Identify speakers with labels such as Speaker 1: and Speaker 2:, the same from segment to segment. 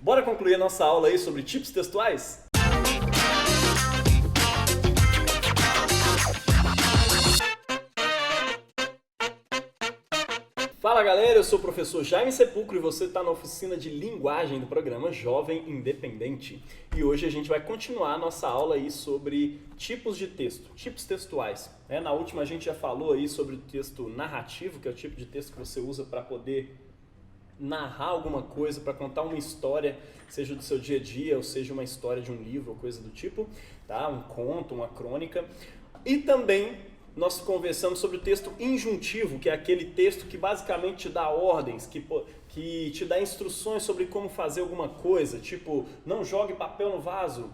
Speaker 1: Bora concluir a nossa aula aí sobre tipos textuais? Fala galera, eu sou o professor Jaime Sepulcro e você está na oficina de linguagem do programa Jovem Independente. E hoje a gente vai continuar a nossa aula aí sobre tipos de texto, tipos textuais. Na última a gente já falou aí sobre o texto narrativo, que é o tipo de texto que você usa para poder narrar alguma coisa, para contar uma história, seja do seu dia a dia, ou seja uma história de um livro ou coisa do tipo, tá? Um conto, uma crônica. E também nós conversamos sobre o texto injuntivo, que é aquele texto que basicamente te dá ordens, que te dá instruções sobre como fazer alguma coisa, tipo, não jogue papel no vaso,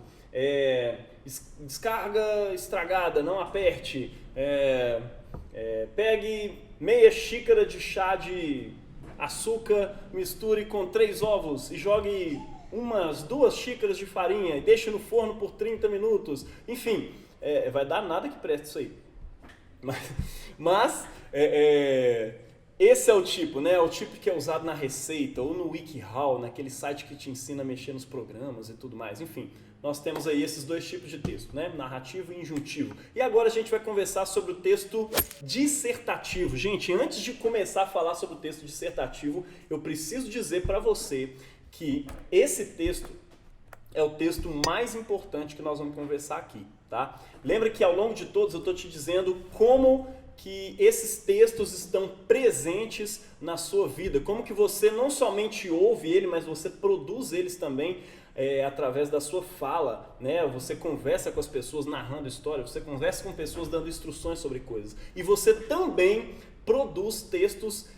Speaker 1: descarga estragada, não aperte, pegue meia xícara de chá de açúcar, misture com 3 ovos e jogue umas 2 xícaras de farinha e deixe no forno por 30 minutos. Enfim, vai dar nada que preste isso aí. Mas esse é o tipo, né? O tipo que é usado na Receita ou no WikiHow, naquele site que te ensina a mexer nos programas e tudo mais. Enfim, nós temos aí esses 2 tipos de texto, né? Narrativo e injuntivo. E agora a gente vai conversar sobre o texto dissertativo. Gente, antes de começar a falar sobre o texto dissertativo, eu preciso dizer para você que esse texto é o texto mais importante que nós vamos conversar aqui, tá? Lembra que ao longo de todos eu estou te dizendo como que esses textos estão presentes na sua vida, como que você não somente ouve ele, mas você produz eles também através da sua fala, né? Você conversa com as pessoas narrando história, você conversa com pessoas dando instruções sobre coisas. E você também produz textos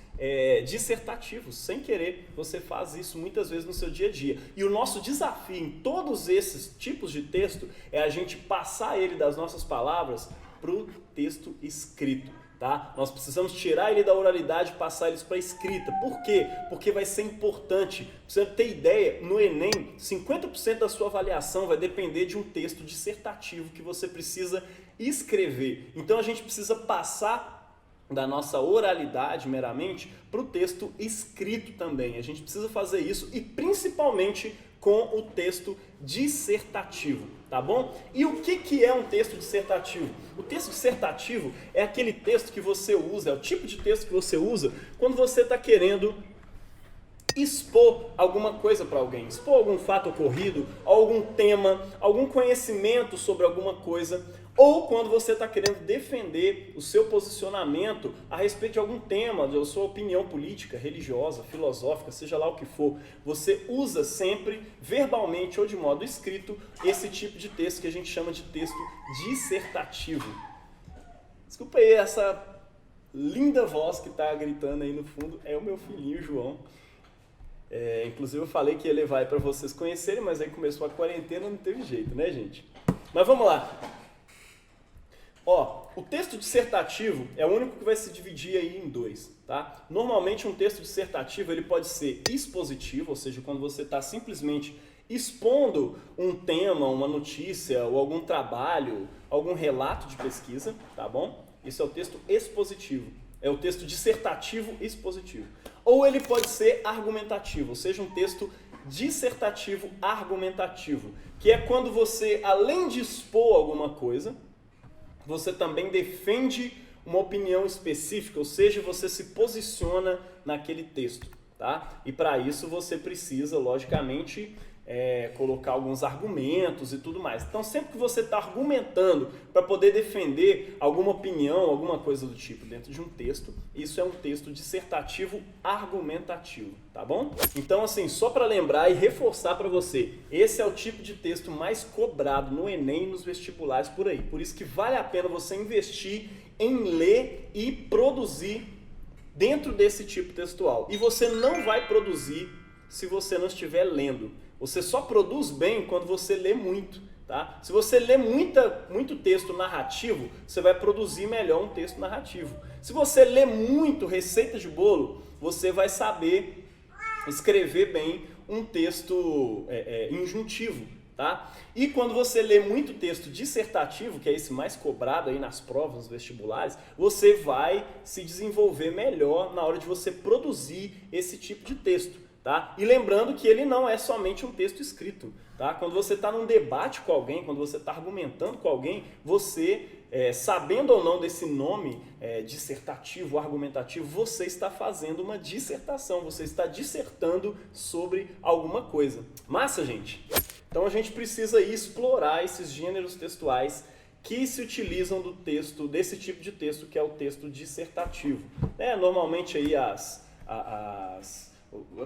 Speaker 1: dissertativos, sem querer, você faz isso muitas vezes no seu dia a dia. E o nosso desafio em todos esses tipos de texto é a gente passar ele das nossas palavras para o texto escrito, tá? Nós precisamos tirar ele da oralidade e passar eles para a escrita. Por quê? Porque vai ser importante. Pra você ter ideia, no Enem, 50% da sua avaliação vai depender de um texto dissertativo que você precisa escrever. Então a gente precisa passar da nossa oralidade meramente para o texto escrito também. A gente precisa fazer isso e principalmente com o texto dissertativo, tá bom? E o que é um texto dissertativo? O texto dissertativo é aquele texto que você usa, é o tipo de texto que você usa quando você está querendo expor alguma coisa para alguém, expor algum fato ocorrido, algum tema, algum conhecimento sobre alguma coisa, ou quando você está querendo defender o seu posicionamento a respeito de algum tema, da sua opinião política, religiosa, filosófica, seja lá o que for. Você usa sempre, verbalmente ou de modo escrito, esse tipo de texto que a gente chama de texto dissertativo. Desculpa aí, essa linda voz que está gritando aí no fundo é o meu filhinho João. Inclusive eu falei que ia levar aí para vocês conhecerem, mas aí começou a quarentena, não teve jeito, né, gente? Mas vamos lá. O texto dissertativo é o único que vai se dividir aí em 2, tá? Normalmente um texto dissertativo ele pode ser expositivo, ou seja, quando você está simplesmente expondo um tema, uma notícia ou algum trabalho, algum relato de pesquisa, tá bom? Isso é o texto expositivo, é o texto dissertativo expositivo. Ou ele pode ser argumentativo, ou seja, um texto dissertativo argumentativo, que é quando você, além de expor alguma coisa, você também defende uma opinião específica, ou seja, você se posiciona naquele texto, tá? E para isso você precisa, logicamente, colocar alguns argumentos e tudo mais. Então, sempre que você está argumentando para poder defender alguma opinião, alguma coisa do tipo dentro de um texto, isso é um texto dissertativo argumentativo, tá bom? Então, assim, só para lembrar e reforçar para você, esse é o tipo de texto mais cobrado no Enem e nos vestibulares por aí. Por isso que vale a pena você investir em ler e produzir dentro desse tipo textual. E você não vai produzir se você não estiver lendo. Você só produz bem quando você lê muito, tá? Se você lê muito texto narrativo, você vai produzir melhor um texto narrativo. Se você lê muito receita de bolo, você vai saber escrever bem um texto injuntivo, tá? E quando você lê muito texto dissertativo, que é esse mais cobrado aí nas provas, nos vestibulares, você vai se desenvolver melhor na hora de você produzir esse tipo de texto. tá? E lembrando que ele não é somente um texto escrito, tá? Quando você está num debate com alguém, quando você está argumentando com alguém, você, sabendo ou não desse nome dissertativo, argumentativo, você está fazendo uma dissertação, você está dissertando sobre alguma coisa. Massa, gente? Então a gente precisa aí explorar esses gêneros textuais que se utilizam do texto, desse tipo de texto que é o texto dissertativo. Normalmente aí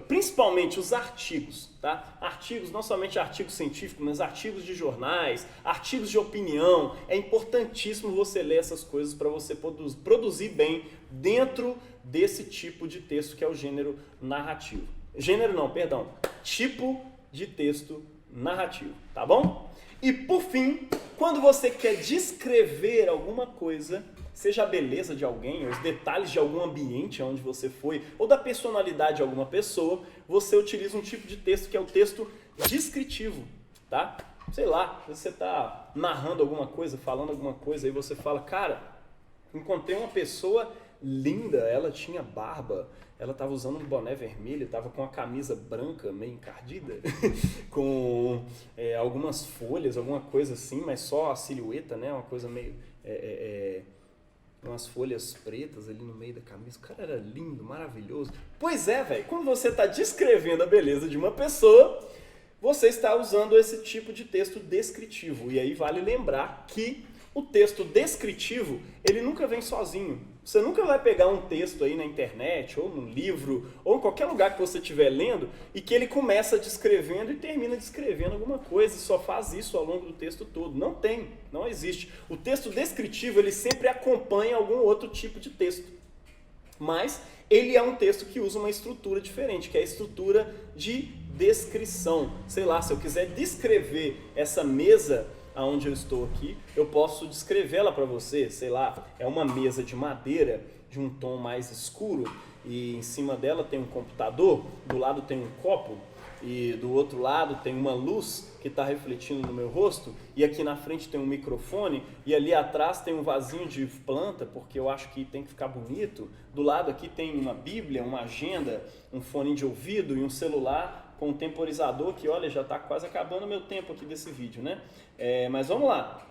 Speaker 1: principalmente os artigos, tá? Artigos, não somente artigos científicos, mas artigos de jornais, artigos de opinião. É importantíssimo você ler essas coisas para você produzir bem dentro desse tipo de texto que é o gênero narrativo. Gênero não, perdão, tipo de texto narrativo, tá bom? E por fim, quando você quer descrever alguma coisa, seja a beleza de alguém, ou os detalhes de algum ambiente onde você foi, ou da personalidade de alguma pessoa, você utiliza um tipo de texto que é o texto descritivo, tá? Sei lá, você está narrando alguma coisa, falando alguma coisa, aí você fala, cara, encontrei uma pessoa linda, ela tinha barba, ela estava usando um boné vermelho, estava com a camisa branca meio encardida, com algumas folhas, alguma coisa assim, mas só a silhueta, né? Uma coisa meio... umas folhas pretas ali no meio da camisa. O cara era lindo, maravilhoso. Pois é, velho, quando você está descrevendo a beleza de uma pessoa, você está usando esse tipo de texto descritivo. E aí vale lembrar que o texto descritivo, ele nunca vem sozinho. Você nunca vai pegar um texto aí na internet, ou num livro, ou em qualquer lugar que você estiver lendo, e que ele começa descrevendo e termina descrevendo alguma coisa, e só faz isso ao longo do texto todo. Não tem, não existe. O texto descritivo, ele sempre acompanha algum outro tipo de texto. Mas ele é um texto que usa uma estrutura diferente, que é a estrutura de descrição. Sei lá, se eu quiser descrever essa mesa aonde eu estou aqui, eu posso descrevê-la para você, sei lá, é uma mesa de madeira de um tom mais escuro e em cima dela tem um computador, do lado tem um copo e do outro lado tem uma luz que está refletindo no meu rosto e aqui na frente tem um microfone e ali atrás tem um vasinho de planta porque eu acho que tem que ficar bonito, do lado aqui tem uma bíblia, uma agenda, um fone de ouvido e um celular com um temporizador que, olha, já está quase acabando o meu tempo aqui desse vídeo, né? Mas vamos lá.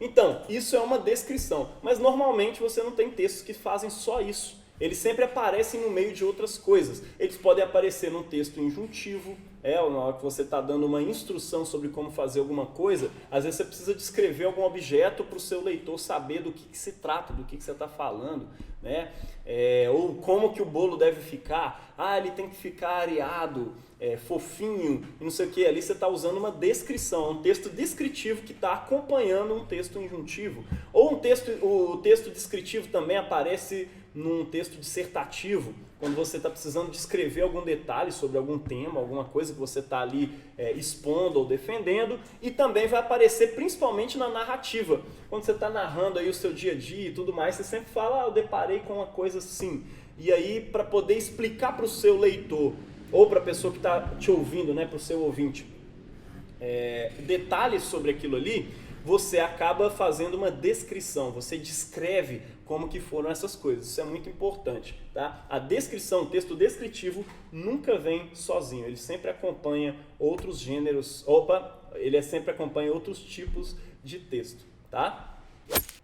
Speaker 1: Então, isso é uma descrição, mas normalmente você não tem textos que fazem só isso. Eles sempre aparecem no meio de outras coisas. Eles podem aparecer num texto injuntivo, na hora que você está dando uma instrução sobre como fazer alguma coisa, às vezes você precisa descrever algum objeto para o seu leitor saber do que se trata, do que você está falando, né? Ou como que o bolo deve ficar. Ele tem que ficar areado, fofinho, e não sei o que. Ali você está usando uma descrição, um texto descritivo que está acompanhando um texto injuntivo. Ou o texto descritivo também aparece num texto dissertativo, quando você está precisando descrever algum detalhe sobre algum tema, alguma coisa que você está ali expondo ou defendendo, e também vai aparecer principalmente na narrativa. Quando você está narrando aí o seu dia a dia e tudo mais, você sempre fala, eu deparei com uma coisa assim. E aí, para poder explicar para o seu leitor, ou para a pessoa que está te ouvindo, né, para o seu ouvinte, detalhes sobre aquilo ali, você acaba fazendo uma descrição, você descreve como que foram essas coisas. Isso é muito importante, tá? A descrição, o texto descritivo nunca vem sozinho, ele sempre acompanha outros gêneros, ele sempre acompanha outros tipos de texto, tá?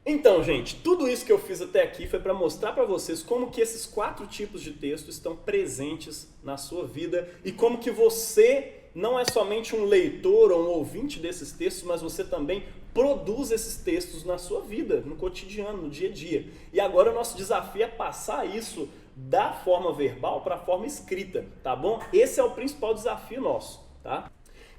Speaker 1: Então, gente, tudo isso que eu fiz até aqui foi para mostrar para vocês como que esses 4 tipos de texto estão presentes na sua vida e como que você não é somente um leitor ou um ouvinte desses textos, mas você também produz esses textos na sua vida, no cotidiano, no dia a dia. E agora o nosso desafio é passar isso da forma verbal para a forma escrita, tá bom? Esse é o principal desafio nosso, tá?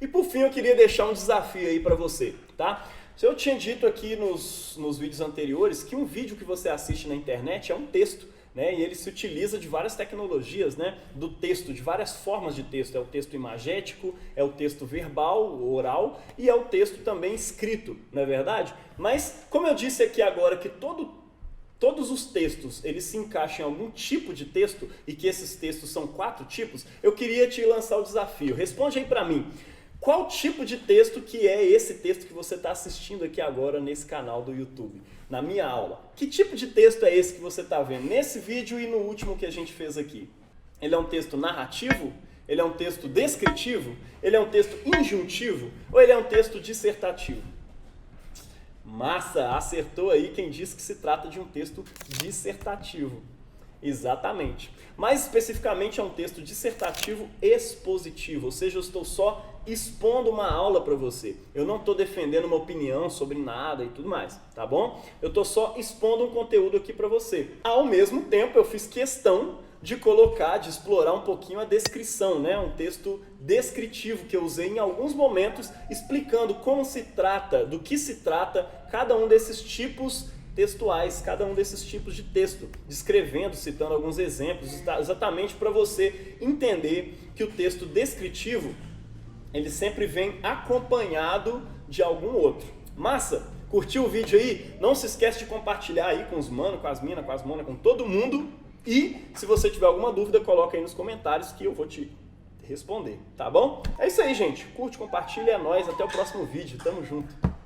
Speaker 1: E por fim eu queria deixar um desafio aí para você, tá? Eu tinha dito aqui nos vídeos anteriores que um vídeo que você assiste na internet é um texto, né? E ele se utiliza de várias tecnologias, né? Do texto, de várias formas de texto. É o texto imagético, é o texto verbal, oral, e é o texto também escrito, não é verdade? Mas, como eu disse aqui agora que todos os textos eles se encaixam em algum tipo de texto e que esses textos são 4 tipos, eu queria te lançar o desafio. Responde aí pra mim. Qual tipo de texto que é esse texto que você está assistindo aqui agora nesse canal do YouTube, na minha aula? Que tipo de texto é esse que você está vendo nesse vídeo e no último que a gente fez aqui? Ele é um texto narrativo? Ele é um texto descritivo? Ele é um texto injuntivo? Ou ele é um texto dissertativo? Massa, acertou aí quem disse que se trata de um texto dissertativo. Exatamente. Mais especificamente é um texto dissertativo expositivo, ou seja, eu estou só expondo uma aula para você. Eu não estou defendendo uma opinião sobre nada e tudo mais, tá bom? Eu estou só expondo um conteúdo aqui para você. Ao mesmo tempo, eu fiz questão de colocar, de explorar um pouquinho a descrição, né? Um texto descritivo que eu usei em alguns momentos, explicando como se trata, do que se trata cada um desses tipos textuais, cada um desses tipos de texto, descrevendo, citando alguns exemplos, exatamente para você entender que o texto descritivo, ele sempre vem acompanhado de algum outro. Massa? Curtiu o vídeo aí? Não se esquece de compartilhar aí com os manos, com as minas, com as monas, com todo mundo. E se você tiver alguma dúvida, coloca aí nos comentários que eu vou te responder, tá bom? É isso aí, gente. Curte, compartilha, é nóis. Até o próximo vídeo. Tamo junto.